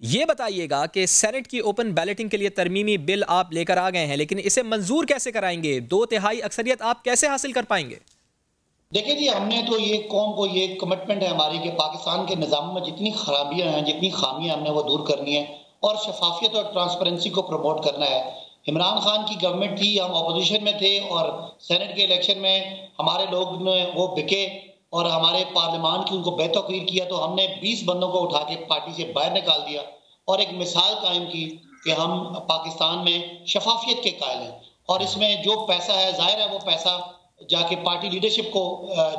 ये बताइएगा कि सेनेट की ओपन बैलेटिंग के लिए तरमीमी बिल आप लेकर आ गए हैं, लेकिन इसे मंजूर कैसे कराएंगे? 2/3 अक्सरियत आप कैसे हासिल कर पाएंगे? देखिए जी, हमने तो ये कौम को ये कमिटमेंट है हमारी कि पाकिस्तान के निज़ाम में जितनी खराबियां हैं, जितनी खामियां हमने वो दूर करनी है और शफाफियत और ट्रांसपेरेंसी को प्रमोट करना है। इमरान खान की गवर्नमेंट थी, हम अपोजिशन में थे और सेनेट के इलेक्शन में हमारे लोग ने वो बिके और हमारे पार्लियामान की उनको बेतौकीर किया, तो हमने 20 बंदों को उठा के पार्टी से बाहर निकाल दिया और एक मिसाल कायम की कि हम पाकिस्तान में शफाफियत के कायल हैं और इसमें जो पैसा है, जाहिर है वो पैसा जाके पार्टी लीडरशिप को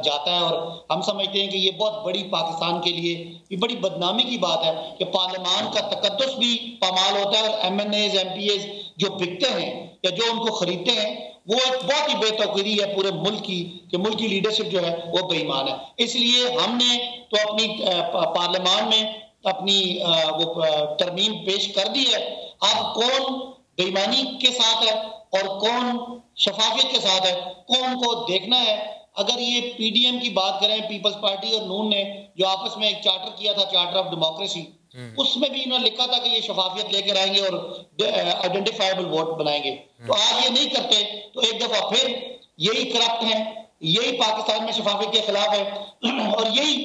जाता है और हम समझते हैं कि ये बहुत बड़ी पाकिस्तान के लिए ये बड़ी बदनामी की बात है कि पार्लियामान का तकद्दुस भी पामाल होता है और एमएनएज एमपीएज जो बिकते हैं या जो उनको खरीदते हैं वो एक बहुत ही बेतौकीरी है पूरे मुल्क की कि मुल्क की लीडरशिप जो है वो बेईमान है। इसलिए हमने तो अपनी पार्लियामान में अपनी वो तरमीम पेश कर दी है। अब कौन बेईमानी के साथ है और कौन शफाफियत के साथ है, कौन को देखना है। अगर ये पीडीएम की बात करें, पीपल्स पार्टी और नून ने जो आपस में एक चार्टर किया था, चार्टर ऑफ डेमोक्रेसी, उसमें भी इन्होंने लिखा था कि ये शफाफियत लेकर आएंगे और आइडेंटिफाइबल वोट बनाएंगे। तो आज ये नहीं करते तो एक दफा फिर यही करप्ट है, यही पाकिस्तान में शफाफियत के खिलाफ है और यही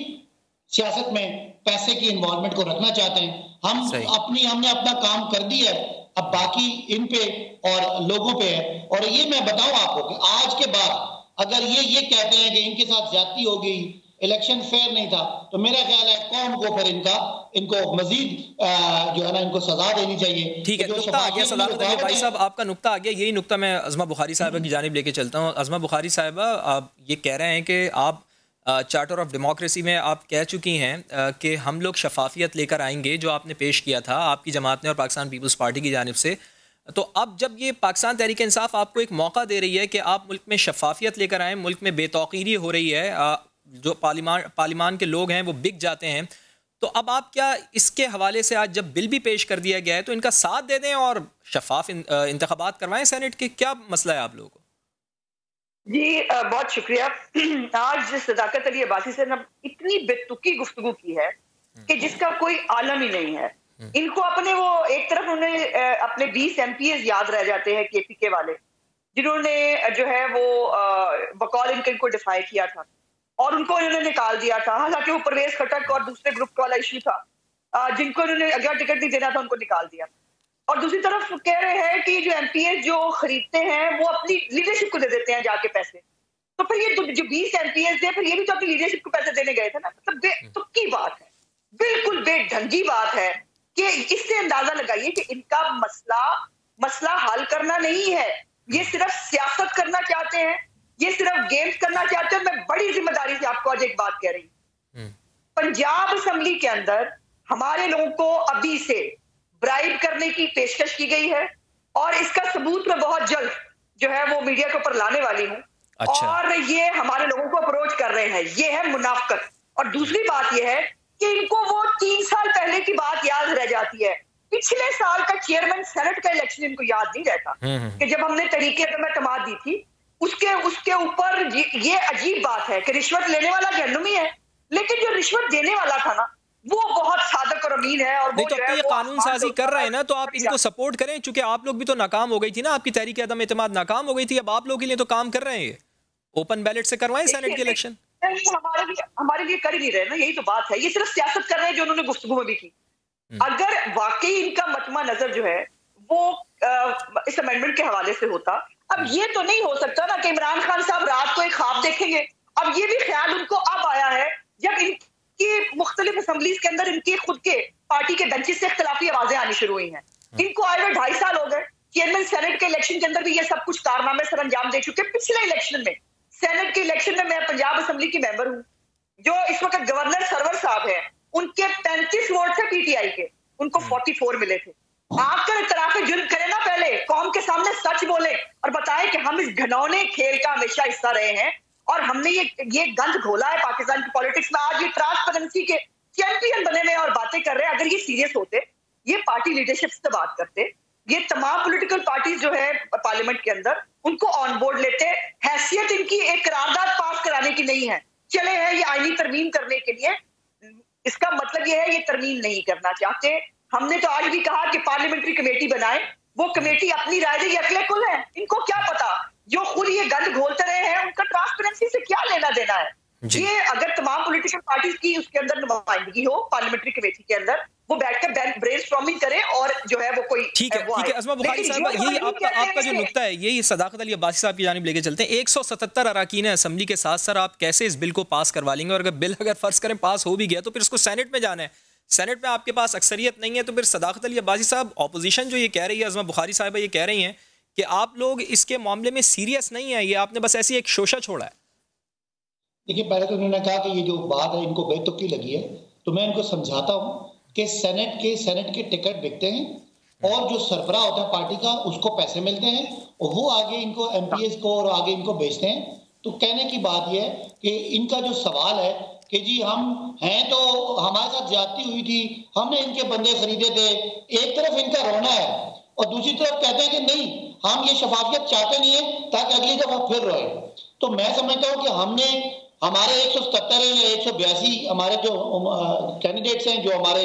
सियासत में पैसे की इन्वॉल्वमेंट को रखना चाहते हैं। हमने अपना काम कर दिया है, अब बाकी इन पे और लोगों पे है। और ये मैं बताऊं आपको कि आज के बाद अगर ये कहते हैं कि इनके साथ ज्यादती हो गई, इलेक्शन फेयर नहीं था, तो मेरा ख्याल है कौन को फिर इनको मजीद जो है ना इनको सजा देनी चाहिए। ठीक है, नुक्ता आ गया सलामत अली भाई साहब, आपका नुक्ता आ गया। यही नुक्ता मैं अज़मा बुखारी साहिबा की जानिब लेके चलता हूँ। अज़मा बुखारी साहिबा, आप ये कह रहे हैं कि आप चार्टर ऑफ डेमोक्रेसी में आप कह चुकी हैं कि हम लोग शफाफियत लेकर आएंगे, जो आपने पेश किया था आपकी जमात ने और पाकिस्तान पीपल्स पार्टी की जानिब से। तो अब जब ये पाकिस्तान तहरीक इंसाफ आपको एक मौका दे रही है कि आप मुल्क में शफाफियत लेकर आएँ, मुल्क में बेतौकीरी हो रही है, जो पार्लियामान के लोग हैं वो बिक जाते हैं, तो अब आप क्या इसके हवाले से आज जब बिल भी पेश कर दिया गया है तो इनका साथ दे दें और शफाफ इंतखाबात करवाएं सेनेट के? क्या मसला है आप लोगों को? जी बहुत शुक्रिया। आज सदाकत अली अब्बासी से ना इतनी बेतुकी गुफ्तगू की है कि जिसका कोई आलम ही नहीं है। इनको अपने वो एक तरफ उन्हें अपने 20 एमपीएस याद रह जाते हैं केपीके वाले, जिन्होंने जो है वो बकौल इनको डिफाई किया था और उनको इन्होंने निकाल दिया था। हालांकि वो परवेज खटक और दूसरे ग्रुप वाला इशू था, जिनको इन्होंने अगर टिकट नहीं देना था उनको निकाल दिया। और दूसरी तरफ कह रहे हैं कि जो एमपीएस जो खरीदते हैं वो अपनी लीडरशिप को दे देते हैं जाके पैसे। तो फिर ये जो 20 एमपीएस थे फिर ये भी तो अपनी लीडरशिप को पैसे देने गए थे ना। मतलब बेतुकी बात है, बिल्कुल बेढंगी बात है कि इससे अंदाजा लगाइए कि इनका मसला हल करना नहीं है, ये सिर्फ सियासत करना चाहते हैं, ये सिर्फ गेम्स करना चाहते हैं। मैं बड़ी जिम्मेदारी से आपको आज एक बात कह रही हूँ, पंजाब असेंबली के अंदर हमारे लोगों को अभी से ब्राइब करने की पेशकश की गई है और इसका सबूत मैं बहुत जल्द जो है वो मीडिया के ऊपर लाने वाली हूँ। अच्छा। और ये हमारे लोगों को अप्रोच कर रहे हैं, ये है मुनाफकत। और दूसरी बात ये है कि इनको वो 3 साल पहले की बात याद रह जाती है, पिछले साल का चेयरमैन सेनेट का इलेक्शन इनको याद नहीं रहता कि जब हमने तरीके पे एतमाद दी थी उसके ऊपर ये अजीब बात है कि रिश्वत लेने वाला जहन्नुमी है, लेकिन जो रिश्वत देने वाला था ना वो बहुत सादक और अमीन है। और नहीं, तो अब तो ये कानून साजी कर रहे हैं ना, तो आप इनको सपोर्ट करें, क्योंकि आप लोग भी तो नाकाम हो गई थी ना, आपकी तहरीक अदम एतमाद नाकाम हो गई थी। अब आप लोग के लिए तो काम कर रहे हैं, ओपन बैलेट से करवाएं सेनेट के इलेक्शन। हमारे लिए कर ही नहीं रहे ना, यही तो बात है। ये सिर्फ सियासत कर रहे हैं जो उन्होंने गुफ्तगू में भी की। अगर वाकई इनका मतमा नजर जो है वो इस अमेंडमेंट के हवाले से होता, अब ये तो नहीं हो सकता ना कि इमरान खान साहब रात को एक ख्वाब देखेंगे। अब ये भी ख्याल उनको अब आया है जब इनकी मुख्तलिफ असेंबलीज के अंदर इनकी खुद के पार्टी के बेंचेस से इख्तिलाफी आवाजें आनी शुरू हुई हैं। इनको आए हुए 2.5 साल हो गए। चेयरमैन सेनेट के इलेक्शन के अंदर भी ये सब कुछ कारनामे सर अंजाम दे चुके। पिछले इलेक्शन में, सेनेट के इलेक्शन में, मैं पंजाब असेंबली की मेंबर हूँ, जो इस वक्त गवर्नर सरवर साहब है, उनके 35 वोट थे पीटीआई के, उनको 44 मिले थे। आकर इतराफ जुर्म करें ना, पहले कौम के सामने सच बोले और बताएं कि हम इस घिनौने खेल का हमेशा हिस्सा रहे हैं और हमने ये गंद घोला है पाकिस्तान की पॉलिटिक्स में। आज ये ट्रांसपेरेंसी के चैंपियन बने हुए और बातें कर रहे हैं। अगर ये सीरियस होते, ये पार्टी लीडरशिप से बात करते, ये तमाम पॉलिटिकल पार्टीज जो है पार्लियामेंट के अंदर उनको ऑन बोर्ड लेते। हैसियत इनकी एक करारदाद पास कराने की नहीं है, चले हैं ये आईनी तरमीम करने के लिए। इसका मतलब ये है ये तरमीम नहीं करना चाहते। हमने तो आज भी कहा कि पार्लियामेंट्री कमेटी बनाए, वो कमेटी अपनी राय दे, ये अकले कुल है, इनको क्या पता, जो खुद ये गंद घोलते रहे हैं उनका ट्रांसपेरेंसी से क्या लेना देना है। ये अगर तमाम पॉलिटिकल पार्टीज की उसके अंदर नुमाइंदगी हो पार्लियामेंट्री कमेटी के अंदर, वो बैठकर ब्रेनस्टॉर्मिंग करें और जो है वो कोई ठीक है अज़मा बुखारी साहब, यही आपका जो नुक्ता है, यही सदाकत अली अब्बासी साहब की जानिब लेके चलते हैं। 177 अरकान असेंबली के साथ सर आप कैसे इस बिल को पास करवा लेंगे? और अगर बिल अगर फर्ज करें पास हो भी गया तो फिर उसको सेनेट में जाना है, सेनेट में आपके पास अक्सरियत नहीं है, तो फिर सदाकत अली अब्बासी साहब, ऑपोजिशन जो ये कह रही है, अज़मा बुखारी साहब ये कह रही हैं कि आप लोग इसके मामले में सीरियस नहीं है, ये आपने बस ऐसी एक शोशा छोड़ा है। देखिए, पहले तो उन्होंने कहा कि ये जो बात है इनको बेतुकी लगी है, तो मैं इनको समझाता हूँ कि सेनेट के टिकट बिकते हैं और जो सरबराह होता है पार्टी का उसको पैसे मिलते हैं और वो आगे इनको एमपीएस को और आगे इनको बेचते हैं। तो कहने की बात यह है कि इनका जो सवाल है कि जी हम हैं तो हमारे साथ ज्यादती हुई थी, हमने इनके बंदे खरीदे थे, एक तरफ इनका रोना है और दूसरी तरफ कहते हैं कि नहीं हम ये शफाफियत चाहते नहीं है ताकि अगली दफा फिर रोए। तो मैं समझता हूँ कि हमने हमारे 177 या 182 हमारे जो कैंडिडेट्स हैं, जो हमारे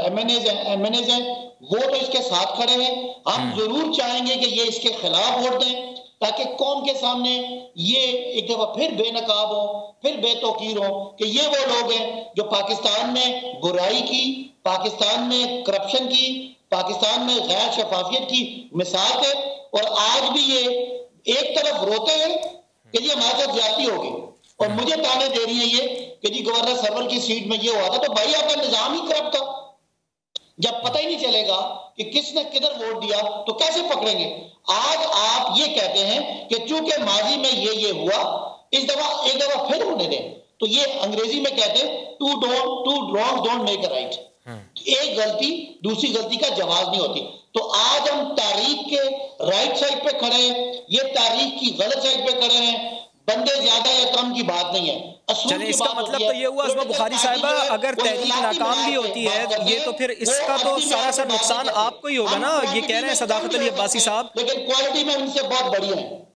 एमएनएज हैं, वो तो इसके साथ खड़े हैं। हम जरूर चाहेंगे कि ये इसके खिलाफ वोट दें ताकि कौम के सामने ये एक दफा फिर बेनकाब हो, फिर बेतौकीर हो कि ये वो लोग हैं जो पाकिस्तान में बुराई की, पाकिस्तान में करप्शन की, पाकिस्तान में गैर शफाफियत की मिसाल थे और आज भी ये एक तरफ रोते हैं कि जी हमारे साथ ज्यादती होगी और मुझे ताने दे रही है ये कि जी गवर्नर सरवर की सीट में ये हुआ था। तो भाई आपका निजाम ही करप्ट था। जब पता ही नहीं चलेगा कि किसने किधर वोट दिया तो कैसे पकड़ेंगे? आज आप ये कहते हैं कि चूंकि माजी में ये हुआ, इस दफा एक दफा फिर होने दें। तो ये अंग्रेजी में कहते हैं two wrongs don't make a right. एक गलती दूसरी गलती का जवाब नहीं होती। तो आज हम तारीख के राइट साइड पे खड़े हैं, ये तारीख की गलत साइड पे खड़े हैं। बंदे ज्यादा या कम की बात नहीं है। चले, इसका मतलब तो ये हुआ अज़मा बुखारी साहिबा, अगर तहरीक नाकाम भी होती है ये तो फिर इसका तो सरासर नुकसान आपको ही होगा ना। ये कह रहे हैं सदाकत अली अब्बासी साहब, लेकिन क्वालिटी में उनसे बहुत बढ़िया है।